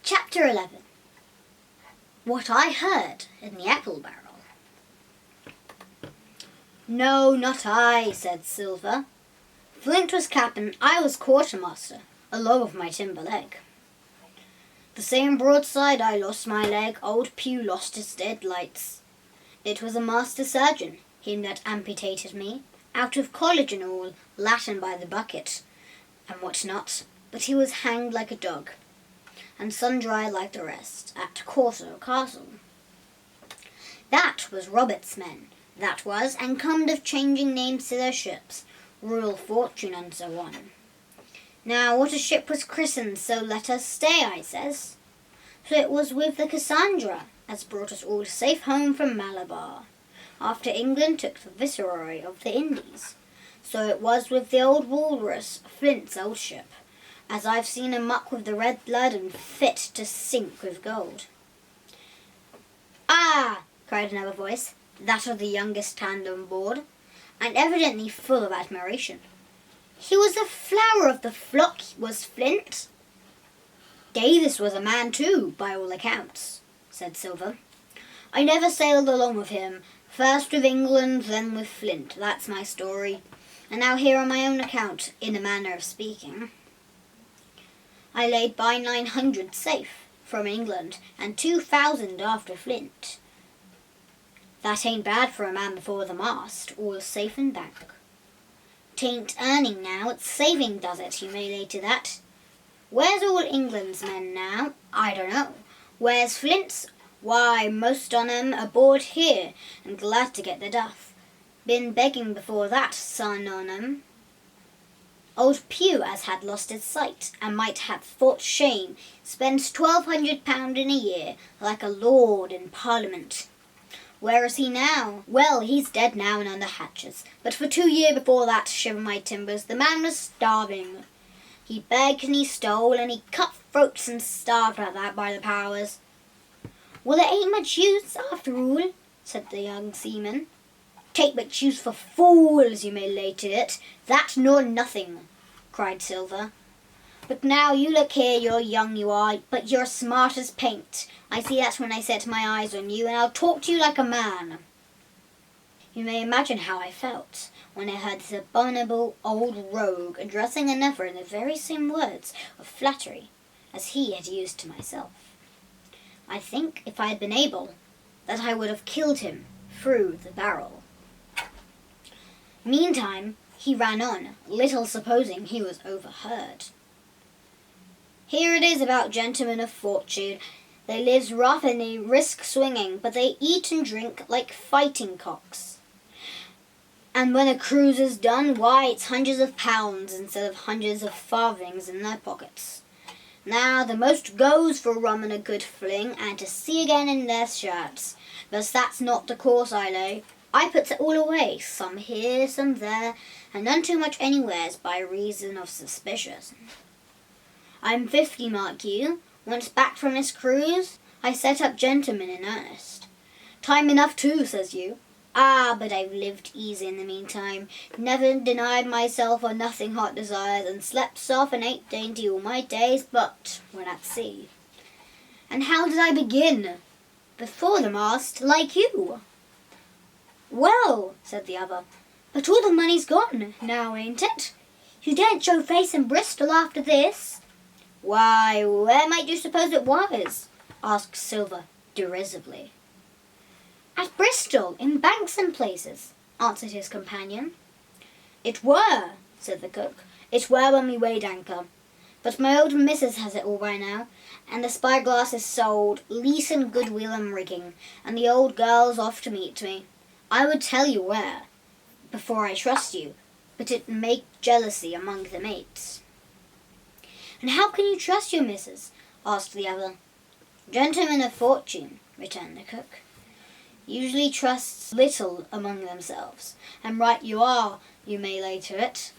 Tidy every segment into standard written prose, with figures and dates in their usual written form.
Chapter 11. What I Heard in the Apple Barrel. No, not I, said Silver. Flint was captain, I was quartermaster, along with my timber leg. The same broadside I lost my leg, old Pew lost his deadlights. It was a master surgeon, him that amputated me, out of college and all, Latin by the bucket, and what not, but he was hanged like a dog, and sun-dry like the rest, at Corso Castle. That was Robert's men, that was, and comed of changing names to their ships, Royal Fortune and so on. Now what a ship was christened, so let us stay, I says. So it was with the Cassandra, as brought us all safe home from Malabar, after England took the viceroy of the Indies. So it was with the old Walrus, Flint's old ship, as I've seen him muck with the red blood and fit to sink with gold. Ah, cried another voice, that of the youngest hand on board, and evidently full of admiration. He was the flower of the flock, was Flint. Davis was a man too, by all accounts, said Silver. I never sailed along with him, first with England, then with Flint, that's my story, and now here on my own account, in a manner of speaking. I laid by 900 safe from England, and 2,000 after Flint. That ain't bad for a man before the mast, all safe in bank. 'Tain't earning now, it's saving does it, you may lay to that. Where's all England's men now? I don't know. Where's Flint's? Why, most on 'em aboard here, and glad to get the duff. Been begging before that, son on 'em. Old Pew, as had lost his sight, and might have thought shame, spends £1,200 in a year, like a lord in Parliament. Where is he now? Well, he's dead now and under hatches, but for 2 years before that, shiver my timbers, the man was starving. He begged and he stole, and he cut throats and starved like that by the powers. Well, it ain't much use, after all, said the young seaman. 'Tain't much use for fools, you may lay to it, that nor nothing, cried Silver. But now you look here, you're young, you are, but you're smart as paint. I see that when I set my eyes on you, and I'll talk to you like a man. You may imagine how I felt when I heard this abominable old rogue addressing another in the very same words of flattery as he had used to myself. I think, if I had been able, that I would have killed him through the barrel. Meantime, he ran on, little supposing he was overheard. Here it is about gentlemen of fortune. They lives rough and they risk swinging, but they eat and drink like fighting cocks. And when a cruise is done, why, it's hundreds of pounds instead of hundreds of farthings in their pockets. Now, the most goes for rum and a good fling, and to sea again in their shirts. But that's not the course I lay. I puts it all away, some here, some there, and none too much anywheres by reason of suspicious. I'm 50, mark you. Once back from this cruise, I set up gentlemen in earnest. Time enough too, says you. Ah, but I've lived easy in the meantime, never denied myself or nothing hot desires, and slept soft and ate dainty all my days, but when at sea. And how did I begin? Before the mast, like you. Well, said the other, but all the money's gone now, ain't it? You daren't show face in Bristol after this. Why, where might you suppose it was? Asked Silver derisively. At Bristol, in banks and places, answered his companion. It were, said the cook. It were when we weighed anchor. But my old missus has it all by now, and the spyglass is sold, lease and goodwill and rigging, and the old girl's off to meet me. I would tell you where, before I trust you, but it make jealousy among the mates. And how can you trust your missus? Asked the other. Gentlemen of fortune, returned the cook, usually trusts little among themselves, and right you are, you may lay to it.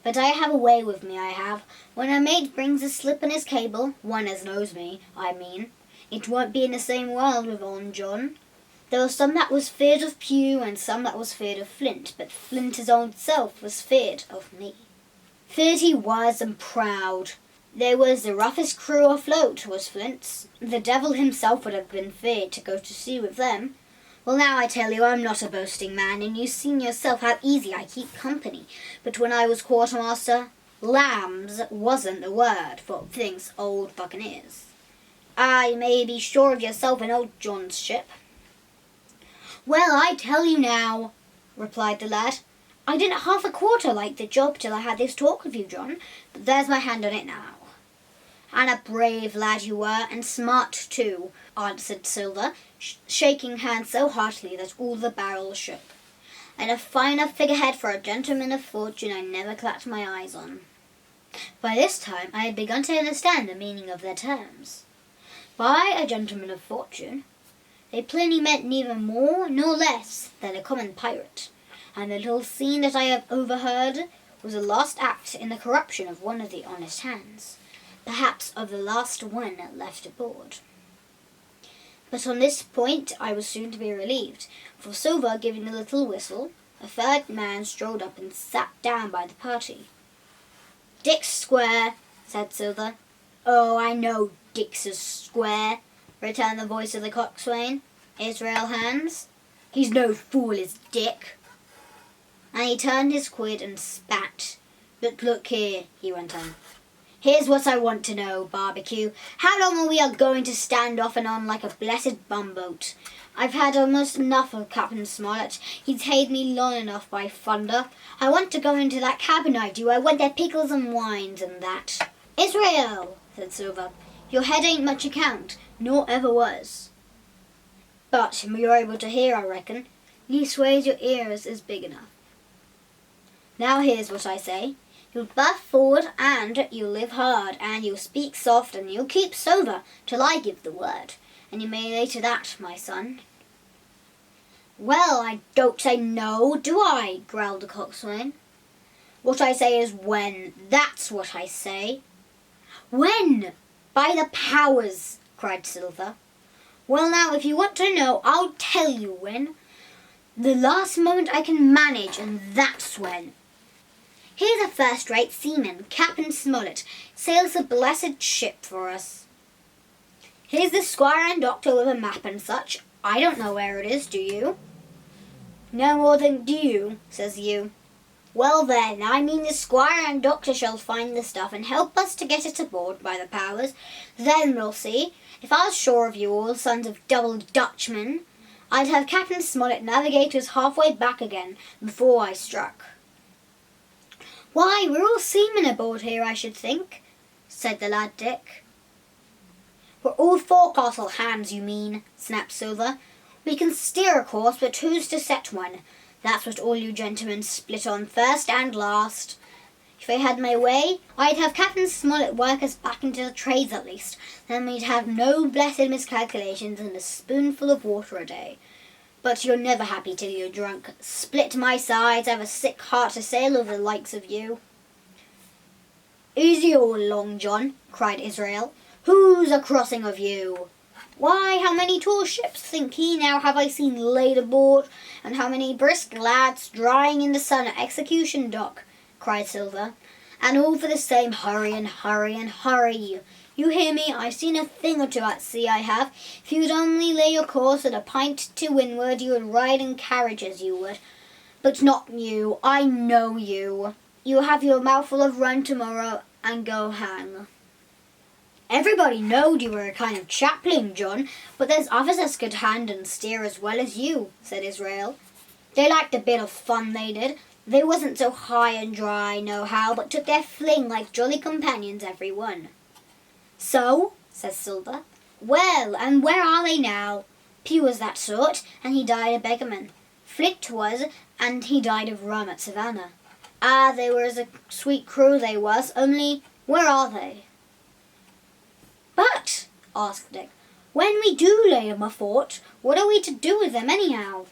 But I have a way with me, I have. When a mate brings a slip in his cable, one as knows me, I mean, it won't be in the same world with old John. There was some that was feared of Pew, and some that was feared of Flint, but Flint his own self was feared of me. Feared he was, and proud. They was the roughest crew afloat, was Flint's. The devil himself would have been feared to go to sea with them. Well, now I tell you, I'm not a boasting man, and you've seen yourself how easy I keep company. But when I was quartermaster, lambs wasn't the word for things Old Buccaneers. You may be sure of yourself in old John's ship. Well, I tell you now, replied the lad, I didn't half a quarter like the job till I had this talk with you, John, but there's my hand on it now. And a brave lad you were, and smart too, answered Silver, shaking hands so heartily that all the barrels shook. And a finer figurehead for a gentleman of fortune I never clapped my eyes on. By this time I had begun to understand the meaning of their terms. By a gentleman of fortune, they plainly meant neither more nor less than a common pirate, and the little scene that I have overheard was the last act in the corruption of one of the honest hands, perhaps of the last one left aboard. But on this point I was soon to be relieved, for Silver giving a little whistle, a third man strolled up and sat down by the party. Dick's square, said Silver. Oh, I know Dick's is square, returned the voice of the coxswain. Israel Hands. He's no fool, is Dick. And he turned his quid and spat. But look here, he went on. Here's what I want to know, Barbecue. How long are we going to stand off and on like a blessed bumboat? I've had almost enough of Captain Smollett. He's paid me long enough, by thunder. I want to go into that cabin, I do. I want their pickles and wines and that. Israel, said Silver, your head ain't much account, nor ever was. But you're able to hear, I reckon. Leastways your ears is big enough. Now here's what I say. You'll buff forward, and you'll live hard, and you'll speak soft, and you'll keep sober, till I give the word. And you may lay to that, my son. Well, I don't say no, do I? Growled the coxswain. What I say is when. That's what I say. When? By the powers, cried Silver. Well, now, if you want to know, I'll tell you when. The last moment I can manage, and that's when. Here's a first-rate seaman, Captain Smollett, sails a blessed ship for us. Here's the squire and doctor with a map and such. I don't know where it is, do you? No more than do you, says you. Well then, I mean the squire and doctor shall find the stuff and help us to get it aboard, by the powers. Then we'll see. If I was sure of you all, sons of double Dutchmen, I'd have Captain Smollett navigate us halfway back again before I struck. Why, we're all seamen aboard here, I should think, said the lad Dick. We're all forecastle hands, you mean, snapped Silver. We can steer a course, but who's to set one? That's what all you gentlemen split on first and last. If I had my way, I'd have Captain Smollett work us back into the trades at least. Then we'd have no blessed miscalculations and a spoonful of water a day. But you're never happy till you're drunk. Split my sides, I've a sick heart to sail over the likes of you. Easy all along, John, cried Israel. Who's a crossing of you? Why, how many tall ships, think ye now, have I seen laid aboard, and how many brisk lads drying in the sun at Execution Dock, cried Silver, and all for the same hurry and hurry and hurry. You hear me? I've seen a thing or two at sea, I have. If you'd only lay your course at a pint to windward, you would ride in carriages, you would. But not you. I know you. You'll have your mouthful of run tomorrow and go hang. Everybody knowed you were a kind of chaplain, John, but there's others as could hand and steer as well as you, said Israel. They liked a bit of fun, they did. They wasn't so high and dry, nohow, but took their fling like jolly companions, every one. So, says Silver. Well, and where are they now? Pew was that sort, and he died a beggarman. Flick was, and he died of rum at Savannah. Ah, they were a sweet crew, they was, only where are they? But, asked Dick, when we do lay 'em afort, what are we to do with them anyhow?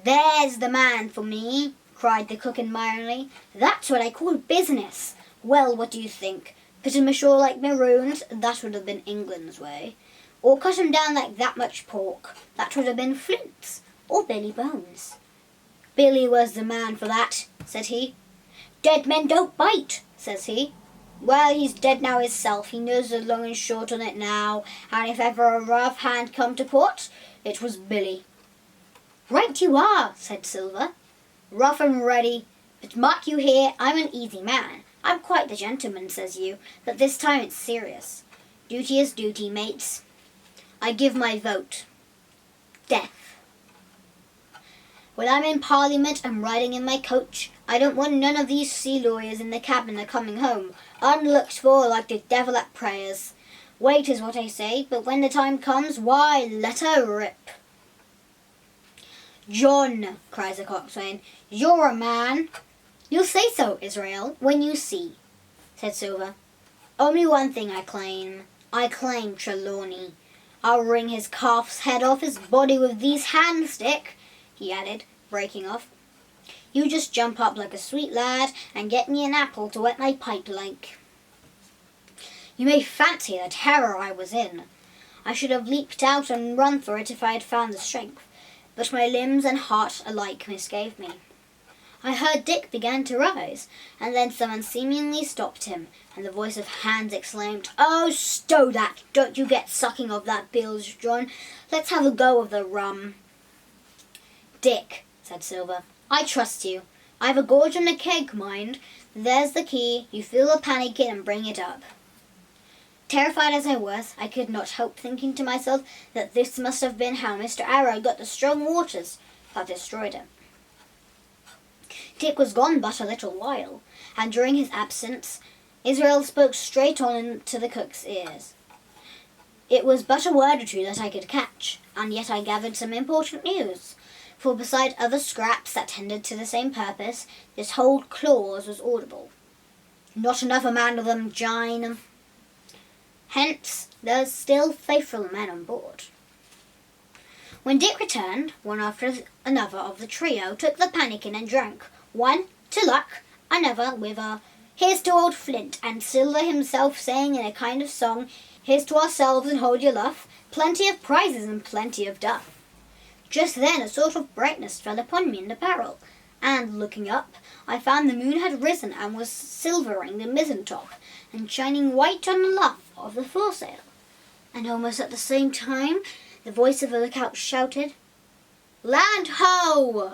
There's the man for me, cried the cook admiringly. That's what I call business. Well, what do you think? Put 'em ashore like maroons, that would have been England's way. Or cut 'em down like that much pork, that would have been Flint's, or Billy Bones. Billy was the man for that, said he. Dead men don't bite, says he. Well, he's dead now hisself. He knows the long and short on it now, and if ever a rough hand come to port, it was Billy. Right you are, said Silver. Rough and ready. But mark you here, I'm an easy man. I'm quite the gentleman, says you, but this time it's serious. Duty is duty, mates. I give my vote. Death. When I'm in Parliament and riding in my coach, I don't want none of these sea lawyers in the cabin a coming home, unlooked for like the devil at prayers. Wait is what I say, but when the time comes, why, let her rip. John, cries the coxswain, you're a man. You'll say so, Israel, when you see, said Silver. Only one thing I claim. I claim Trelawney. I'll wring his calf's head off his body with these hands, Dick, he added, breaking off. You just jump up like a sweet lad and get me an apple to wet my pipe like. You may fancy the terror I was in. I should have leaped out and run for it if I had found the strength, but my limbs and heart alike misgave me. I heard Dick began to rise, and then someone seemingly stopped him, and the voice of Hans exclaimed, Oh, stow that! Don't you get sucking of that bilge, John. Let's have a go of the rum. Dick, said Silver, I trust you. I've a gorge and a keg, mind. There's the key. You fill a pannikin and bring it up. Terrified as I was, I could not help thinking to myself that this must have been how Mr. Arrow got the strong waters that destroyed him. Dick was gone but a little while, and during his absence, Israel spoke straight on into the cook's ears. It was but a word or two that I could catch, and yet I gathered some important news, for beside other scraps that tended to the same purpose, this whole clause was audible. Not another man of them, Jine. Hence, there's still faithful men on board. When Dick returned, one after another of the trio took the pannikin and drank, one to luck, another with a here's to old Flint, and Silver himself saying in a kind of song, here's to ourselves and hold your luff, plenty of prizes and plenty of duff. Just then a sort of brightness fell upon me in the barrel, and looking up, I found the moon had risen and was silvering the mizzen-top, and shining white on the luff of the foresail. And almost at the same time, the voice of the lookout shouted, Land ho!